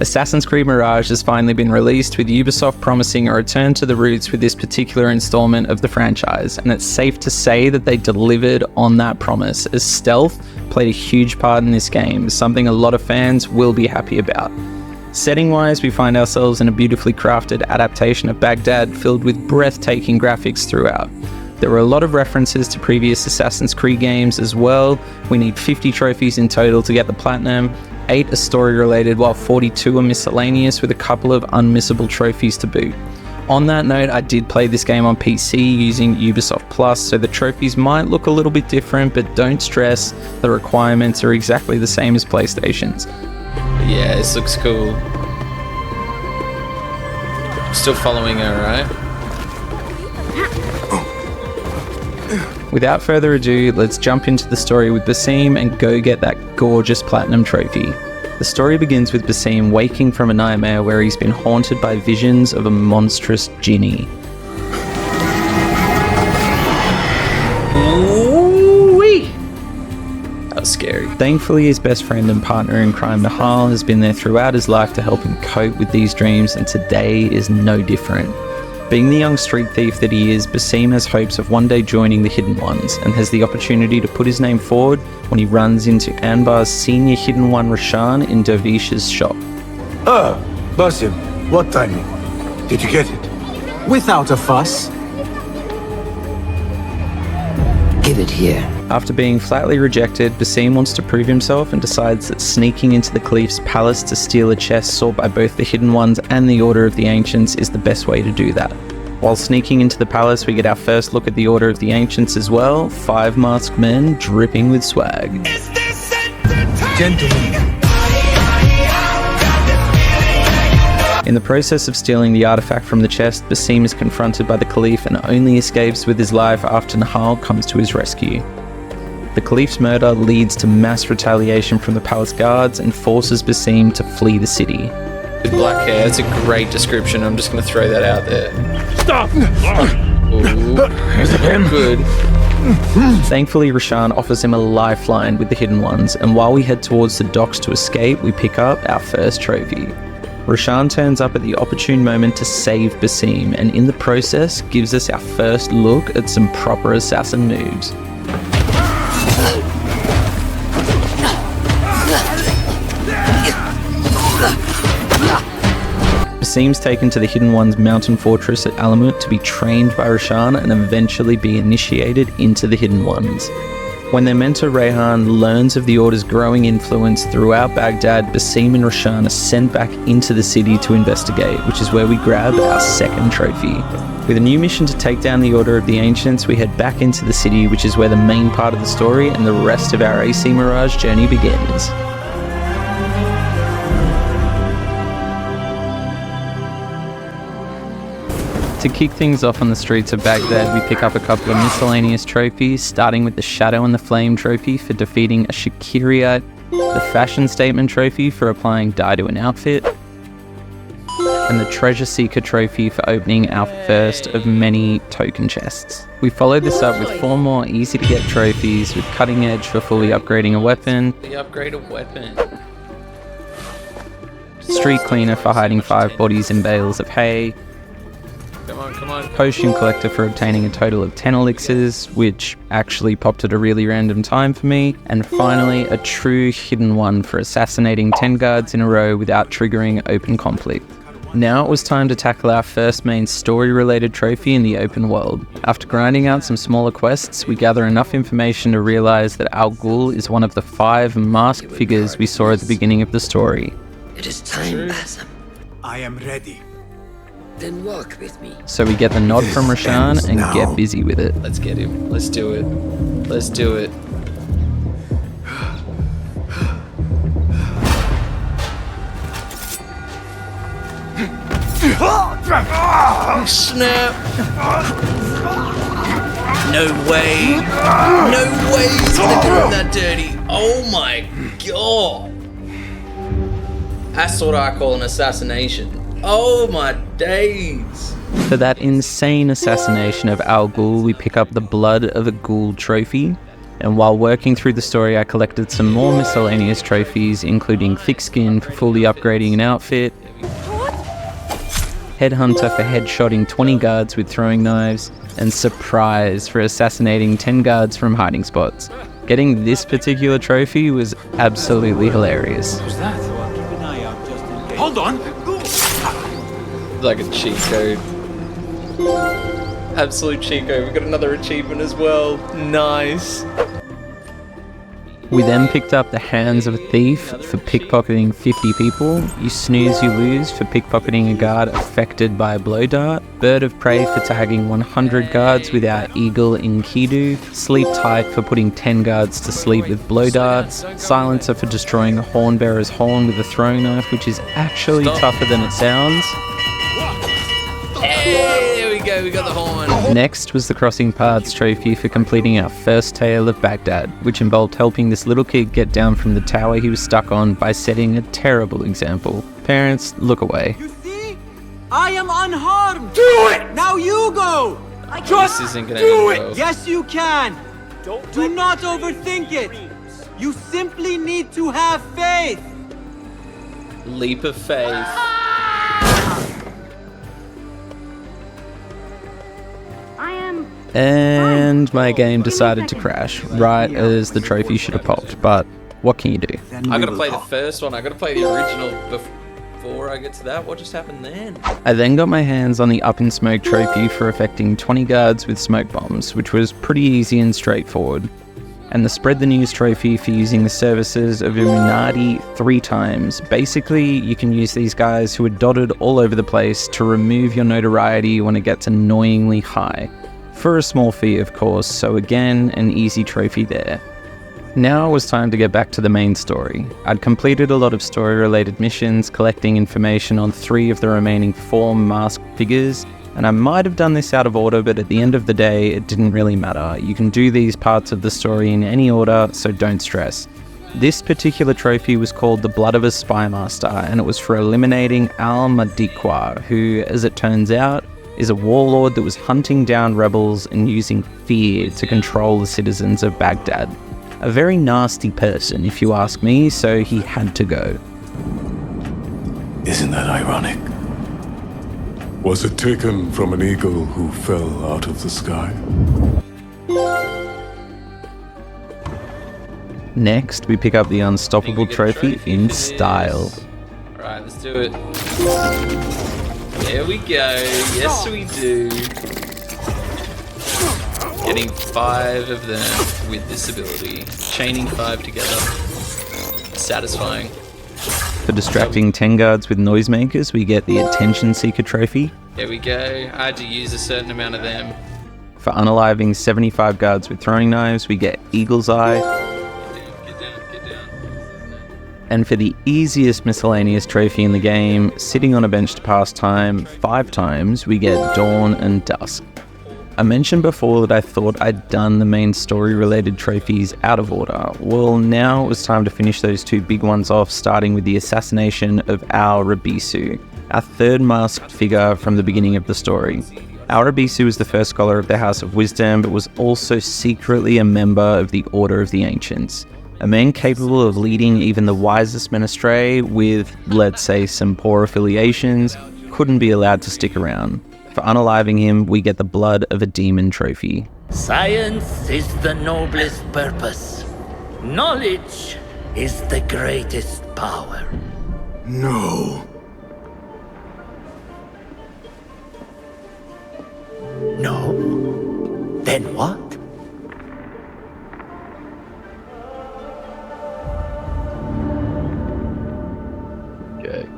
Assassin's Creed Mirage has finally been released, with Ubisoft promising a return to the roots with this particular installment of the franchise, and it's safe to say that they delivered on that promise, as stealth played a huge part in this game, something a lot of fans will be happy about. Setting-wise, we find ourselves in a beautifully crafted adaptation of Baghdad filled with breathtaking graphics throughout. There were a lot of references to previous Assassin's Creed games as well. We need 50 trophies in total to get the platinum. 8 are story related, while 42 are miscellaneous, with a couple of unmissable trophies to boot. On that note, I did play this game on PC using Ubisoft Plus, so the trophies might look a little bit different, but don't stress, the requirements are exactly the same as PlayStation's. Yeah, this looks cool. Still following her, right? Without further ado, let's jump into the story with Basim and go get that gorgeous platinum trophy. The story begins with Basim waking from a nightmare where he's been haunted by visions of a monstrous genie. Ooh-wee! That was scary. Thankfully, his best friend and partner in crime, Nahal, has been there throughout his life to help him cope with these dreams, and today is no different. Being the young street thief that he is, Basim has hopes of one day joining the Hidden Ones, and has the opportunity to put his name forward when he runs into Anbar's senior Hidden One Rashan in Dervish's shop. Ah, Basim, what timing? Did you get it? Without a fuss. Give it here. After being flatly rejected, Basim wants to prove himself and decides that sneaking into the Caliph's palace to steal a chest sought by both the Hidden Ones and the Order of the Ancients is the best way to do that. While sneaking into the palace, we get our first look at the Order of the Ancients as well, 5 masked men dripping with swag. Gentlemen. In the process of stealing the artifact from the chest, Basim is confronted by the Caliph and only escapes with his life after Nahal comes to his rescue. The Caliph's murder leads to mass retaliation from the palace guards and forces Basim to flee the city. With black hair, that's a great description. I'm just going to throw that out there. Stop! Ooh, good. Thankfully, Rashan offers him a lifeline with the Hidden Ones, and while we head towards the docks to escape, we pick up our first trophy. Rashan turns up at the opportune moment to save Basim, and in the process gives us our first look at some proper assassin moves. Basim's taken to the Hidden One's mountain fortress at Alamut to be trained by Rashan and eventually be initiated into the Hidden Ones. When their mentor Rayhan learns of the Order's growing influence throughout Baghdad, Basim and Rashan are sent back into the city to investigate, which is where we grab our second trophy. With a new mission to take down the Order of the Ancients, we head back into the city, which is where the main part of the story and the rest of our AC Mirage journey begins. To kick things off on the streets of Baghdad, we pick up a couple of miscellaneous trophies, starting with the Shadow and the Flame trophy for defeating a Shakiriyite, the Fashion Statement trophy for applying dye to an outfit, and the Treasure Seeker trophy for opening our first of many token chests. We follow this up with 4 more easy to get trophies, with Cutting Edge for fully upgrading a weapon, The upgrade a weapon. Street Cleaner for hiding 5 bodies in bales of hay, Come on. Potion Collector for obtaining a total of 10 elixirs, which actually popped at a really random time for me, and finally a true Hidden One for assassinating 10 guards in a row without triggering open conflict. Now it was time to tackle our first main story-related trophy in the open world. After grinding out some smaller quests, we gather enough information to realise that Al Ghul is one of the 5 masked figures we saw at the beginning of the story. It is time, Basim. I am ready. Then walk with me. So we get the nod from Rashan and now. get busy with it. Let's get him. Let's do it. Let's do it. Snap! No way! No way he's gonna do him that dirty! Oh my god! That's what I call an assassination. Oh my days! For that insane assassination of Al Ghul, we pick up the Blood of a Ghoul trophy. And while working through the story, I collected some more miscellaneous trophies, including thick skin for fully upgrading an outfit, headhunter for headshotting 20 guards with throwing knives, and surprise for assassinating 10 guards from hiding spots. Getting this particular trophy was absolutely hilarious. What's that? Hold on! Like a cheat code. Absolute cheat code. We got another achievement as well. Nice. We then picked up the Hands of a Thief for pickpocketing 50 people, You Snooze You Lose for pickpocketing a guard affected by a blow dart, Bird of Prey for tagging 100 guards with our Eagle Enkidu, Sleep Tight for putting 10 guards to sleep with blow darts, Silencer for destroying a Hornbearer's horn with a throwing knife, which is actually tougher than it sounds. Hey, there we go, we got the horn. Next was the Crossing Paths trophy for completing our first tale of Baghdad, which involved helping this little kid get down from the tower he was stuck on by setting a terrible example. Parents, look away. You see? I am unharmed! Do it! Now you go! This isn't gonna end well. Yes, you can! Do not overthink it! You simply need to have faith! Leap of faith. And my game decided to crash, right as the trophy should have popped, but what can you do? I gotta play the first one. I gotta play the original before I get to that. What just happened then? I then got my hands on the Up in Smoke trophy for affecting 20 guards with smoke bombs, which was pretty easy and straightforward. And the Spread the News trophy for using the services of Illuminati 3 times. Basically, you can use these guys who are dotted all over the place to remove your notoriety when it gets annoyingly high. For a small fee, of course, so again, an easy trophy there. Now it was time to get back to the main story. I'd completed a lot of story-related missions, collecting information on 3 of the remaining 4 masked figures, and I might have done this out of order, but at the end of the day, it didn't really matter. You can do these parts of the story in any order, so don't stress. This particular trophy was called the Blood of a Spy Master, and it was for eliminating Al-Madikwa, who, as it turns out, is a warlord that was hunting down rebels and using fear to control the citizens of Baghdad. A very nasty person, if you ask me, so he had to go. Isn't that ironic? Was it taken from an eagle who fell out of the sky? Next, we pick up the Unstoppable trophy in style. Alright, let's do it. There we go. Yes, we do. Getting 5 of them with this ability. Chaining 5 together. Satisfying. For distracting 10 guards with noisemakers, we get the Attention Seeker trophy. There we go. I had to use a certain amount of them. For unaliving 75 guards with throwing knives, we get Eagle's Eye. Get down. And for the easiest miscellaneous trophy in the game, sitting on a bench to pass time 5 times, we get Dawn and Dusk. I mentioned before that I thought I'd done the main story-related trophies out of order. Well, now it was time to finish those 2 big ones off, starting with the assassination of Al-Rabisu, our 3rd masked figure from the beginning of the story. Al-Rabisu was the first scholar of the House of Wisdom, but was also secretly a member of the Order of the Ancients. A man capable of leading even the wisest men astray with, let's say, some poor affiliations, couldn't be allowed to stick around. For unaliving him, we get the Blood of a Demon trophy. Science is the noblest purpose. Knowledge is the greatest power. No. No? Then what? Okay.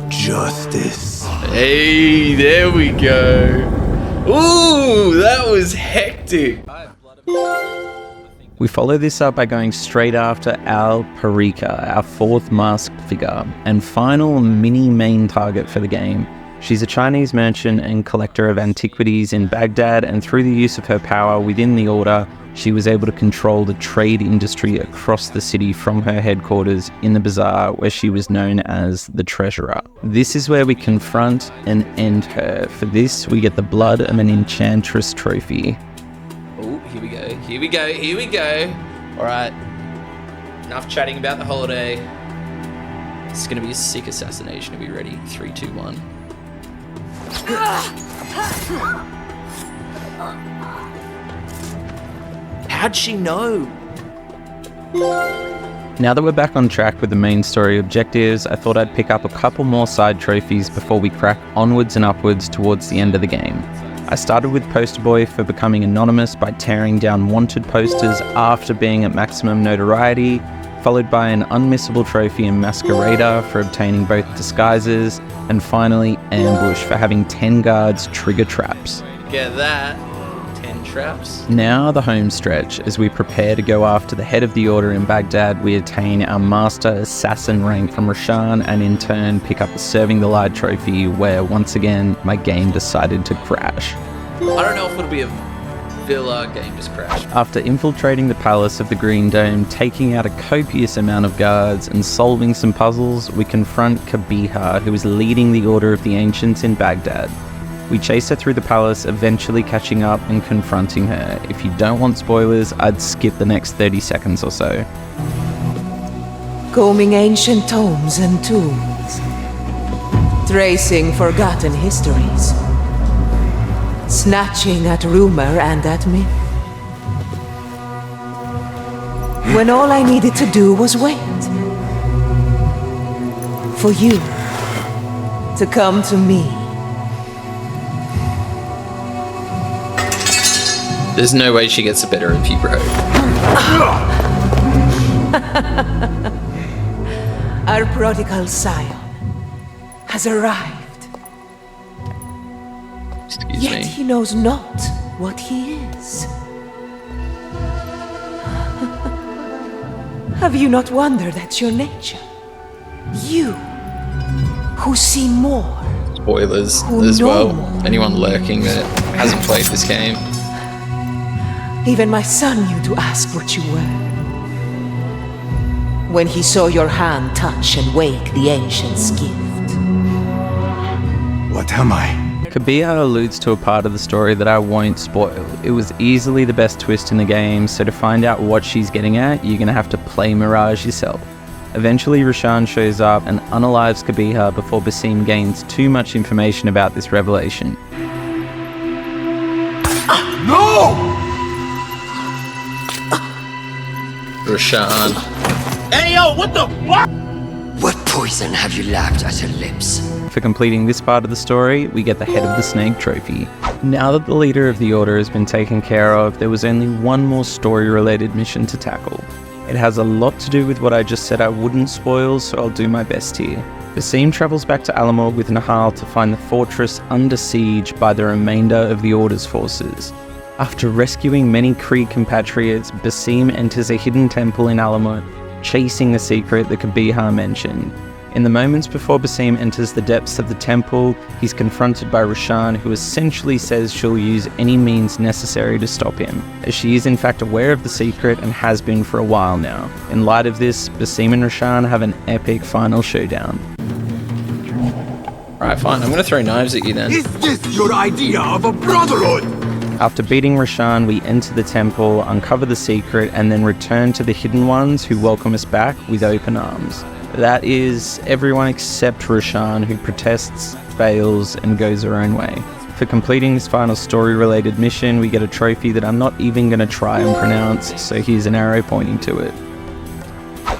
Justice. Hey, there we go. Ooh, that was hectic. We follow this up by going straight after Al-Parika, our 4th masked figure, and final mini main target for the game. She's a Chinese merchant and collector of antiquities in Baghdad, and through the use of her power within the Order, she was able to control the trade industry across the city from her headquarters in the bazaar, where she was known as the Treasurer. This is where we confront and end her. For this, we get the blood of an enchantress trophy. Oh, here we go. Here we go. Here we go. All right. Enough chatting about the holiday. It's going to be a sick assassination. Are we ready? 3, 2, 1. How'd she know? Now that we're back on track with the main story objectives, I thought I'd pick up a couple more side trophies before we crack onwards and upwards towards the end of the game. I started with Poster Boy for becoming anonymous by tearing down wanted posters after being at maximum notoriety, followed by an unmissable trophy in Masquerader for obtaining both disguises, and finally Ambush for having 10 guards trigger traps. Get that. 10 traps. Now the home stretch. As we prepare to go after the head of the order in Baghdad, we attain our Master Assassin rank from Roshan and in turn pick up the Serving the Light trophy, where once again my game decided to crash. I don't know if it'll be a villa game just crashed. After infiltrating the palace of the Green Dome, taking out a copious amount of guards and solving some puzzles, we confront Kabiha, who is leading the Order of the Ancients in Baghdad. We chase her through the palace, eventually catching up and confronting her. If you don't want spoilers, I'd skip the next 30 seconds or so. Combing ancient tomes and tombs, tracing forgotten histories, snatching at rumor and at myth. When all I needed to do was wait for you to come to me. There's no way she gets the better of you, bro. Our prodigal scion has arrived. Excuse Yet me. he knows not what he is. Have you not wondered at your nature? You, who see more. Spoilers Who as know well. more. Anyone lurking that hasn't played this game. Even my son knew to ask what you were. When he saw your hand touch and wake the ancient's gift. What am I? Kabiha alludes to a part of the story that I won't spoil. It was easily the best twist in the game, so to find out what she's getting at, you're going to have to play Mirage yourself. Eventually Roshan shows up and unalives Kabiha before Basim gains too much information about this revelation. No! Roshan. Hey, yo, what the fuck? What poison have you lapped at her lips? For completing this part of the story, we get the Head of the Snake trophy. Now that the leader of the Order has been taken care of, there was only one more story-related mission to tackle. It has a lot to do with what I just said I wouldn't spoil, so I'll do my best here. Basim travels back to Alamog with Nahal to find the fortress under siege by the remainder of the Order's forces. After rescuing many Kree compatriots, Basim enters a hidden temple in Alamut, chasing the secret that Kabiha mentioned. In the moments before Basim enters the depths of the temple, he's confronted by Roshan, who essentially says she'll use any means necessary to stop him, as she is in fact aware of the secret and has been for a while now. In light of this, Basim and Roshan have an epic final showdown. Alright, fine. I'm gonna throw knives at you then. Is this your idea of a brotherhood? After beating Roshan, we enter the temple, uncover the secret, and then return to the Hidden Ones, who welcome us back with open arms. That is everyone except Roshan, who protests, fails, and goes her own way. For completing this final story-related mission, we get a trophy that I'm not even going to try and pronounce, so here's an arrow pointing to it.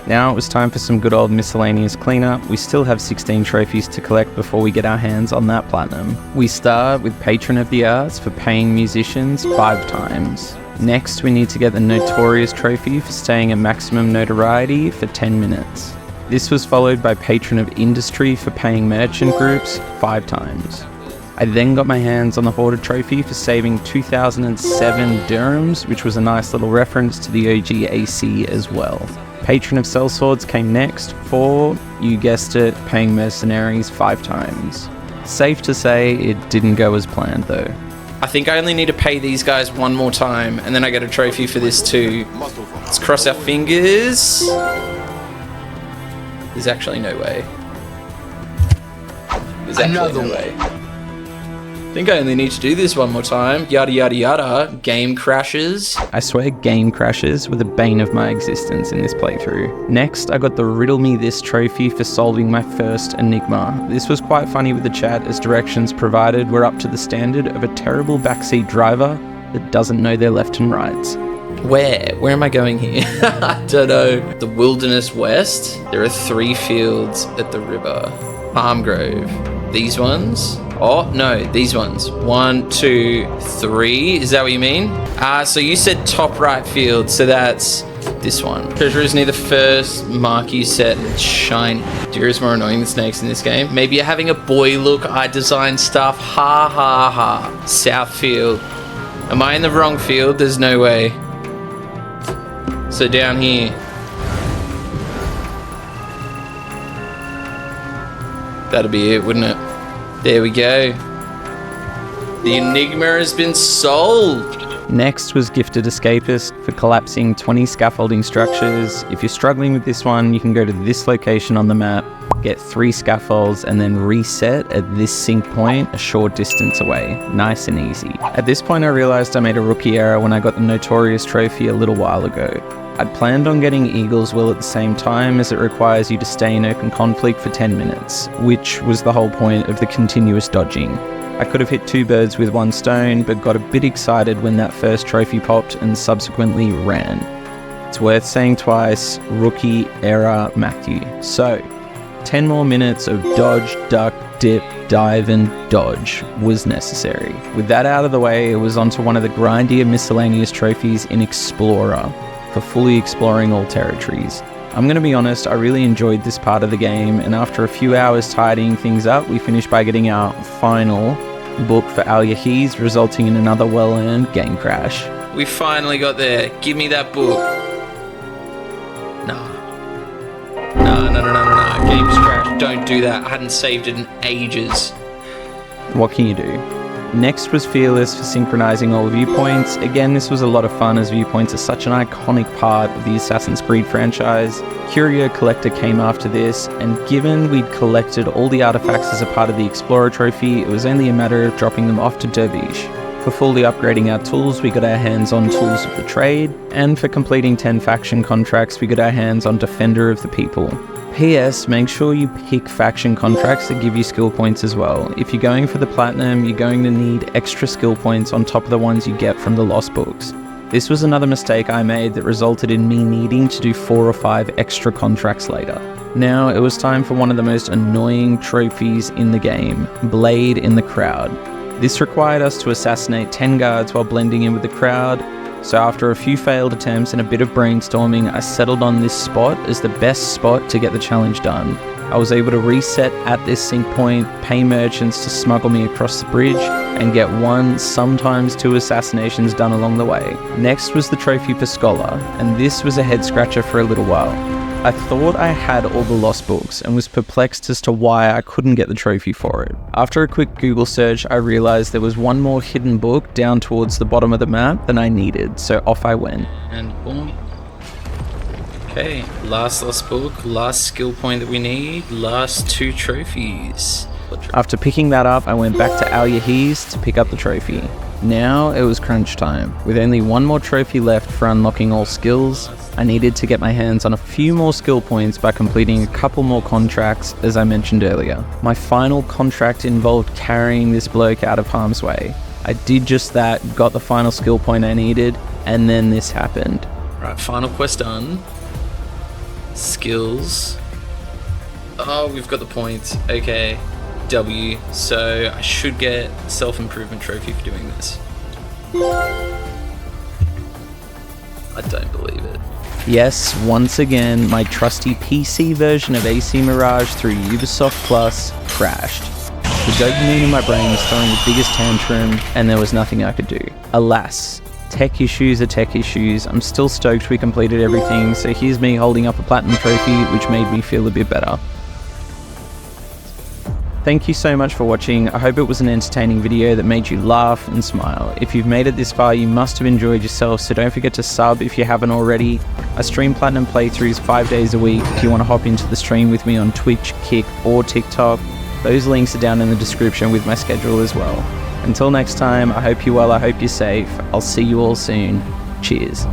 Now it was time for some good old miscellaneous cleanup. We still have 16 trophies to collect before we get our hands on that platinum. We start with Patron of the Arts for paying musicians 5 times. Next, we need to get the Notorious trophy for staying at maximum notoriety for 10 minutes. This was followed by Patron of Industry for paying merchant groups 5 times. I then got my hands on the Hoarder trophy for saving 2007 dirhams, which was a nice little reference to the OG AC as well. Patron of Sellswords came next for, you guessed it, paying mercenaries 5 times. Safe to say it didn't go as planned though. I think I only need to pay these guys one more time, and then I get a trophy for this too. Let's cross our fingers. There's actually no way. There's actually no way. I think I only need to do this one more time. Yada yada yada. Game crashes. I swear game crashes were the bane of my existence in this playthrough. Next, I got the Riddle Me This trophy for solving my first enigma. This was quite funny with the chat, as directions provided were up to the standard of a terrible backseat driver that doesn't know their left and rights. Where am I going here? I don't know. The Wilderness West. There are 3 fields at the river. Palm Grove. These ones. Oh, no, these ones. 1, 2, 3. Is that what you mean? So you said top right field, so that's this one. Treasure is near the first mark you set. It's shiny. Deer is more annoying than snakes in this game. Maybe you're having a boy look. I design stuff. Ha ha ha. South field. Am I in the wrong field? There's no way. So down here. That'd be it, wouldn't it? There we go. The enigma has been solved. Next was Gifted Escapist for collapsing 20 scaffolding structures. If you're struggling with this one, you can go to this location on the map, get 3 scaffolds, and then reset at this sync point a short distance away. Nice and easy. At this point, I realized I made a rookie error when I got the Notorious trophy a little while ago. I'd planned on getting Eagle's Will at the same time, as it requires you to stay in open conflict for 10 minutes, which was the whole point of the continuous dodging. I could have hit 2 birds with 1 stone, but got a bit excited when that first trophy popped and subsequently ran. It's worth saying twice, rookie error Matthew. So, 10 more minutes of dodge, duck, dip, dive and dodge was necessary. With that out of the way, it was onto one of the grindier miscellaneous trophies in Explorer, for fully exploring all territories. I'm going to be honest, I really enjoyed this part of the game, and after a few hours tidying things up, we finished by getting our final book for Al Yahiz, resulting in another well-earned game crash. We finally got there. Give me that book. Nah. Game's crashed. Don't do that. I hadn't saved it in ages. What can you do? Next was Fearless for synchronizing all viewpoints. Again, this was a lot of fun, as viewpoints are such an iconic part of the Assassin's Creed franchise. Curio Collector came after this, and given we'd collected all the artifacts as a part of the Explorer trophy, it was only a matter of dropping them off to Dervish. For fully upgrading our tools, we got our hands on Tools of the Trade, and for completing 10 faction contracts, we got our hands on Defender of the People. P.S. Make sure you pick faction contracts that give you skill points as well. If you're going for the Platinum, you're going to need extra skill points on top of the ones you get from the Lost Books. This was another mistake I made that resulted in me needing to do 4 or 5 extra contracts later. Now, it was time for one of the most annoying trophies in the game, Blade in the Crowd. This required us to assassinate 10 guards while blending in with the crowd. So after a few failed attempts and a bit of brainstorming, I settled on this spot as the best spot to get the challenge done. I was able to reset at this sync point, pay merchants to smuggle me across the bridge, and get 1, sometimes 2 assassinations done along the way. Next was the trophy for Scholar, and this was a head scratcher for a little while. I thought I had all the Lost Books and was perplexed as to why I couldn't get the trophy for it. After a quick Google search, I realized there was one more hidden book down towards the bottom of the map than I needed, so off I went. And boom. Okay, last Lost Book, last skill point that we need, last 2 trophies. After picking that up, I went back to Al Yahiz to pick up the trophy. Now it was crunch time. With only 1 more trophy left for unlocking all skills, I needed to get my hands on a few more skill points by completing a couple more contracts, as I mentioned earlier. My final contract involved carrying this bloke out of harm's way. I did just that, got the final skill point I needed, and then this happened. Right, final quest done. Skills. Oh, we've got the points. Okay, W. So I should get self-improvement trophy for doing this. I don't believe it. Yes, once again, my trusty PC version of AC Mirage through Ubisoft Plus crashed. The dopamine in my brain was throwing the biggest tantrum, and there was nothing I could do. Alas, tech issues are tech issues. I'm still stoked we completed everything, so here's me holding up a platinum trophy, which made me feel a bit better. Thank you so much for watching. I hope it was an entertaining video that made you laugh and smile. If you've made it this far, you must have enjoyed yourself, so don't forget to sub if you haven't already. I stream Platinum playthroughs 5 days a week if you want to hop into the stream with me on Twitch, Kick, or TikTok. Those links are down in the description with my schedule as well. Until next time, I hope you're well, I hope you're safe. I'll see you all soon. Cheers.